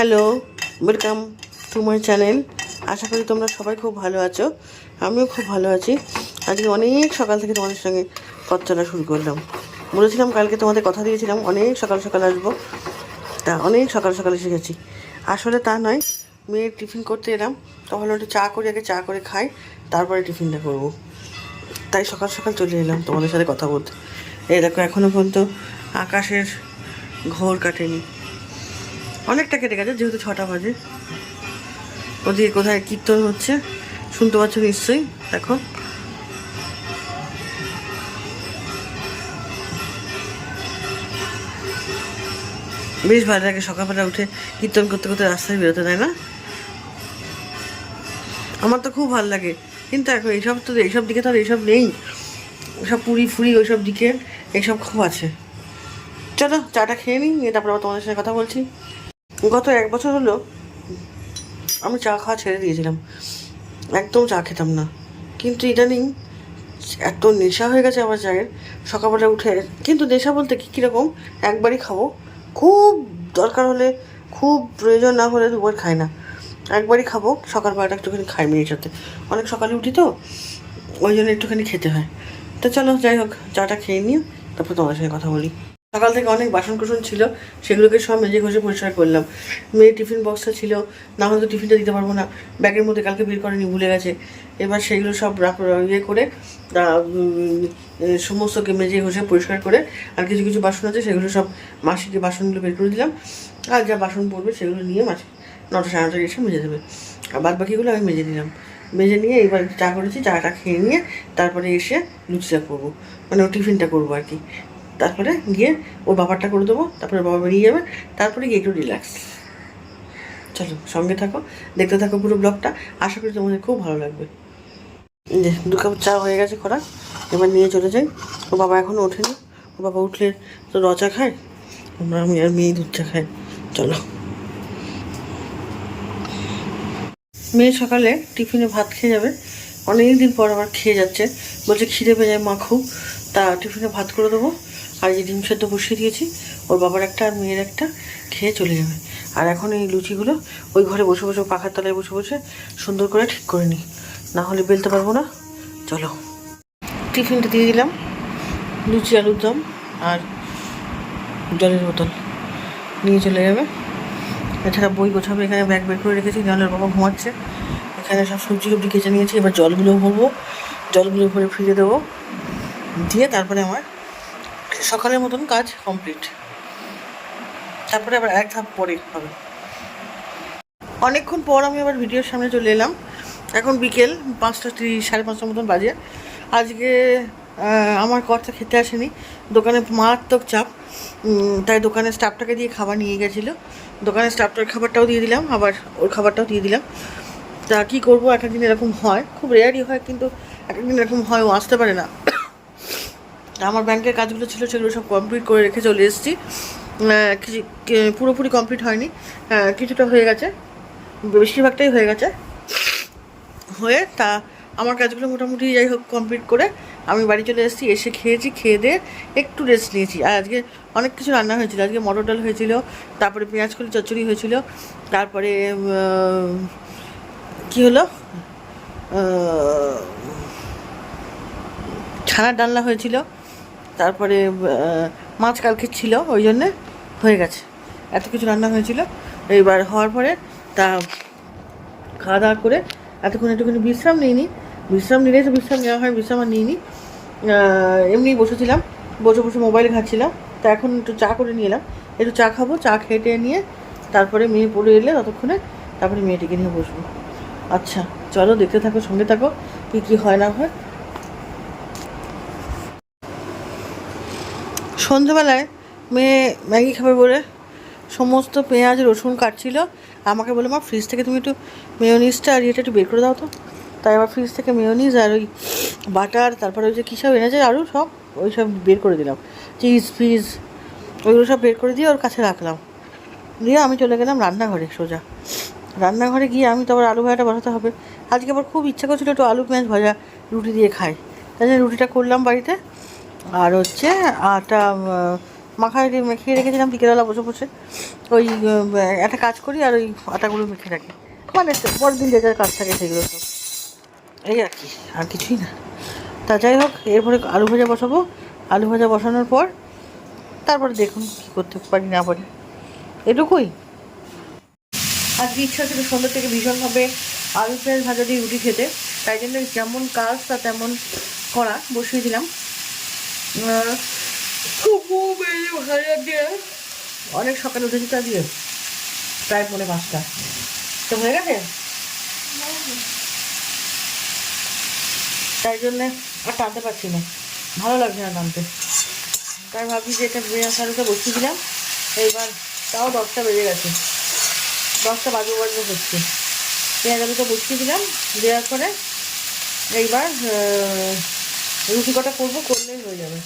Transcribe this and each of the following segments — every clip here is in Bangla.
Hello, welcome to my channel. আশা করি তোমরা সবাই খুব ভালো আছো। আমিও খুব ভালো আছি। আজকে অনেক সকাল থেকে তোমাদের সঙ্গে পথ চলা শুরু করলাম। বলেছিলাম কালকে তোমাদের কথা দিয়েছিলাম অনেক সকাল সকাল আসবো, তা অনেক সকাল সকাল এসে গেছি। আসলে তা নয়, মেয়ের টিফিন করতে এলাম, তখন একটু চা করে আগে চা করে খাই, তারপরে টিফিনটা করবো। তাই সকাল সকাল চলে এলাম তোমাদের সাথে কথা বলতে। এই দেখো এখনও পর্যন্ত আকাশের ঘোর কাটেনি, অনেকটা কেটে গেছে যেহেতু 6টা বাজে। ওদিকে কোথায় কীর্তন হচ্ছে শুনতে পাচ্ছ নিশ্চয়ই। দেখো বেশ ভালো লাগে সকালবেলা উঠে কীর্তন করতে করতে রাস্তায় বেরোতে, তাই না? আমার তো খুব ভালো লাগে, কিন্তু এখন এইসব দিকে তো আর এইসব নেই, সব পুরি ফুরি ওইসব দিকে এইসব খুব আছে। চলো চাটা খেয়ে নিই, তারপর আবার তোমাদের সাথে কথা বলছি। গত 1 বছর হলো আমি চা খাওয়া ছেড়ে দিয়েছিলাম, একদম চা খেতাম না। কিন্তু ইদানিং এত নেশা হয়ে গেছে আমার চায়ের, সকালবেলা উঠে। কিন্তু নেশা বলতে কীরকম, একবারই খাবো, খুব দরকার হলে, খুব প্রয়োজন না হলে 2বার খাই না, একবারই খাবো। সকালবেলাটা একটুখানি খাই মেয়ের সাথে, অনেক সকালে উঠি তো ওই জন্য একটুখানি খেতে হয়। তো চলো যাই হোক, চাটা খেয়ে নিয়ে তারপর তোমার সঙ্গে কথা বলি। সকাল থেকে অনেক বাসন কুসন ছিল, সেগুলোকে সব মেজে ঘষে পরিষ্কার করলাম। মেয়ের টিফিন বক্সটা ছিল, না হলে তো টিফিনটা দিতে পারবো না, ব্যাগের মধ্যে কালকে বের করেনি, ভুলে গেছে। এবার সেগুলো সব ইয়ে করে সমস্তকে মেজে ঘষে পরিষ্কার করে, আর কিছু কিছু বাসন আছে সেগুলো সব মাসিকে বাসনগুলো বের করে দিলাম। আর যা বাসন পড়বে সেগুলো নিয়ে মাসি 9টা সাড়ে 9টায় এসে মেজে দেবে, আর বাদ বাকিগুলো আমি মেজে দিলাম। মেজে নিয়ে এবার চা করেছি, চাটা খেয়ে নিয়ে তারপরে এসে লুচিটা করবো, মানে ও টিফিনটা করবো আর কি। তারপরে গিয়ে ওর বাবারটা করে দেবো, তারপরে বাবা বেরিয়ে যাবে, তারপরে গিয়ে একটু রিল্যাক্স। চলো সঙ্গে থাকো, দেখতে থাকো পুরো ব্লগটা, আশা করি তোমাদের খুব ভালো লাগবে। যে 2 কাপ চা হয়ে গেছে করা, এবার নিয়ে চলে যাই। ও বাবা এখনও ওঠেনি, ও বাবা উঠলে তো রচা খায়, আমি আর মেয়ে দুধ চা খাই। চলো। মেয়ে সকালে টিফিনে ভাত খেয়ে যাবে, অনেক দিন পর আবার খেয়ে যাচ্ছে, বলছে খিদে পেয়ে যায় মা খুব, তা টিফিনে ভাত করে দেবো। আর এই ডিম সেদ্ধ বসিয়ে দিয়েছি, ওর বাবার একটা আর মেয়ের একটা খেয়ে চলে যাবে। আর এখন এই লুচিগুলো ওই ঘরে বসে বসে, পাখার তলায় বসে বসে সুন্দর করে ঠিক করে নিই, না হলে বেলতে পারবো না। চলো টিফিনটা দিয়ে দিলাম, লুচি আলুর দম আর জলের বোতল নিয়ে চলে যাবে। এছাড়া বই গোছাবো, এখানে ব্যাগ বের করে রেখেছি, নাহলে বাবা ঘুমাচ্ছে। এখানে সব সবজি টবজি কেচে নিয়েছি, এবার জলগুলো ভরবো, জলগুলো ভরে ফ্রিজে দেবো, দিয়ে তারপরে আমার সকালের মতন কাজ কমপ্লিট। তারপরে আবার এক ধাপ পরে হবে। অনেকক্ষণ পর আমি আবার ভিডিওর সামনে চলে এলাম। এখন বিকেল 5:30 সাড়ে 5টার মতন বাজে। আজকে আমার কর্তা খেতে আসেনি, দোকানে মারাত্মক চাপ, তাই দোকানের স্টাফটাকে দিয়ে খাবার নিয়ে গেছিলো। দোকানের স্টাফটার খাবারটাও দিয়ে দিলাম, আবার ওর খাবারটাও দিয়ে দিলাম। তা কী করবো, এক একদিন এরকম হয়, খুব রেয়ারই হয়, কিন্তু এক একদিন এরকম হয় ও আসতে পারে না। আমার ব্যাংকের কাজগুলো ছিল সেগুলো সব কমপ্লিট করে রেখে চলে এসেছি। পুরোপুরি কমপ্লিট হয়নি, কিছুটা হয়ে গেছে, বেশিরভাগটাই হয়ে গেছে। হয়ে তা আমার কাজগুলো মোটামুটি যাই হোক কমপ্লিট করে আমি বাড়ি চলে এসেছি। এসে খেয়েছি, খেয়ে দিয়ে একটু রেস্ট নিয়েছি। আর আজকে অনেক কিছু রান্না হয়েছিল, আজকে মটর ডাল হয়েছিল, তারপরে পেঁয়াজ কলি চচ্চড়ি হয়েছিল, তারপরে কী হলো, ছানার ডালনা হয়েছিল, তারপরে মাছ কালকে ছিল, ওই জন্যে হয়ে গেছে, এত কিছু রান্না হয়েছিল। এইবার হওয়ার পরে তা খাওয়া দাওয়া করে এতক্ষণ একটুখানি বিশ্রাম নিইনি, বিশ্রাম নিলেই তো বিশ্রাম নেওয়া হয়, বিশ্রাম আর নিইনি, এমনিই বসেছিলাম, বসে বসে মোবাইল ঘাঁটছিলাম। তা এখন একটু চা করে নিয়ে এলাম, একটু চা খাবো, চা খেয়ে নিয়ে তারপরে মেয়ে পড়ে এলে ততক্ষণে তারপরে মেয়েটিকে নিয়ে বসবো। আচ্ছা চলো দেখতে থাকো, সঙ্গে থাকো, কী কী হয় না হয়। সন্ধ্যেবেলায় মেয়ে ম্যাগি খাবে বলে সমস্ত পেঁয়াজ রসুন কাটছিল, আমাকে বলে মা ফ্রিজ থেকে তুমি একটু মেয়োনিজটা আর ইয়েটা একটু বের করে দাও তো। তাই আবার ফ্রিজ থেকে মেয়োনিজ আর ওই বাটার, তারপরে ওই যে কী সব এনেছে আরও সব, ওই সব বের করে দিলাম, চিজ ফিজ ওইগুলো সব বের করে দিয়ে ওর কাছে রাখলাম। দিয়ে আমি চলে গেলাম রান্নাঘরে সোজা। রান্নাঘরে গিয়ে আমি তো আবার আলু ভাজাটা বসাতে হবে। আজকে আবার খুব ইচ্ছা করছিল একটু আলু পেঁয়াজ ভাজা রুটি দিয়ে খাই, তাই জন্য রুটিটা করলাম বাড়িতে। আর হচ্ছে আটা মেখে রেখেছিলাম বিকেলবেলা বসে বসে। ওই একটা কাজ করি আর ওই আটাগুলো মেখে রাখি, মানে পরের দিন যে যার কাজ থাকে সেগুলো সব, এই আর কি, আর কিছুই না। তা যাই হোক, এরপরে আলু ভাজা বসাবো। আলু ভাজা বসানোর পর তারপরে দেখুন কী করতে পারি না পারি, এটুকুই। আজকে ইচ্ছা ছিল সন্ধ্যা থেকে ভীষণভাবে আলু পেঁয়াজ ভাজা দিয়ে রুটি খেতে, তাই জন্য যেমন কাজ তা তেমন করা বসিয়ে দিলাম। ভাজা দিয়ে অনেক সকালে উঠেছি, তা দিয়ে প্রায় 4:45 তো হয়ে গেছে, তাই জন্যে আর টানতে পারছি না, ভালো লাগছে না টানতে। তাই ভাবছি যে এটা পেঁয়াজ আলুটা বসিয়ে দিলাম। এইবার তাও 10টা বেজে গেছে, 10টা বাজে হচ্ছে। পেঁয়াজ আলুটা বসিয়ে দিলাম, দেওয়ার পরে এইবার রুটি কটা করবো, করলেই হয়ে যাবে।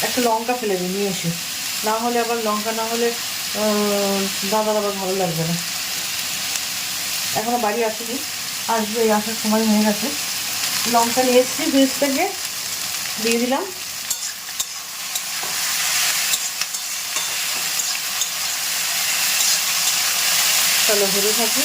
একটা লঙ্কা ফেলে দিই নিয়ে এসে, না হলে আবার লঙ্কা না হলে দাদার আবার ভালো লাগবে না। এখনো বাড়ি আসেনি, আসবে, এই আসার সময় হয়ে গেছে। লঙ্কা নিয়ে এসেছি ফ্রিজ থেকে, দিয়ে দিলাম। চলো ভেবে থাকি।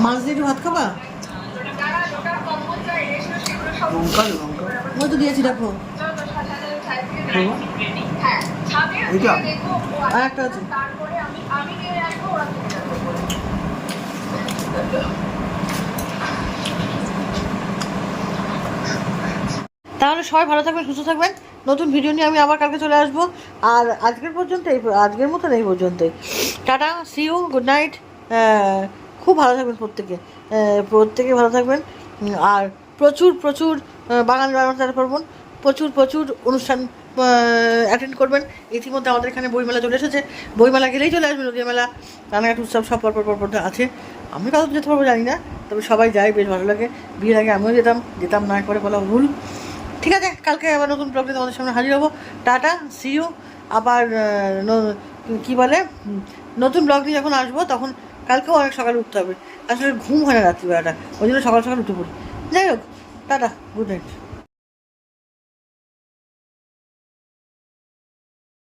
মাছ দিয়ে একটু ভাত খাবা? ওই তো দিয়েছি, দেখো আর একটা আছে। তাহলে সবাই ভালো থাকবেন, সুস্থ থাকবেন। নতুন ভিডিও নিয়ে আমি আবার কালকে চলে আসবো। আর আজকের মতন এই পর্যন্তই। Tata, see you, good night. খুব ভালো থাকবেন প্রত্যেকে ভালো থাকবেন। আর প্রচুর প্রচুর বাগান বাগান করবেন, প্রচুর অনুষ্ঠান অ্যাটেন্ড করবেন। ইতিমধ্যে আমাদের এখানে বইমেলা চলে এসেছে, বইমেলা গেলেই চলে আসবে নদীয়া মেলা, রানাঘাট উৎসব সব পর আছে। আমি কারো যেতে পারবো জানি না, তবে সবাই যায়, বেশ ভালো লাগে। বিয়ের আগে আমিও যেতাম না করে বলা ভুল। ঠিক আছে, কালকে আবার নতুন ব্লগে তোমাদের সামনে হাজির হবো। Tata, see you. আবার কী বলে, নতুন ব্লগ নিয়ে যখন আসবো তখন কালকেও অনেক সকালে উঠতে হবে, আসলে ঘুম হয় না রাত্রিবেলাটা, ওই জন্য সকাল সকাল উঠে পড়ি। যাই হোক, টাটা, গুড নাইট।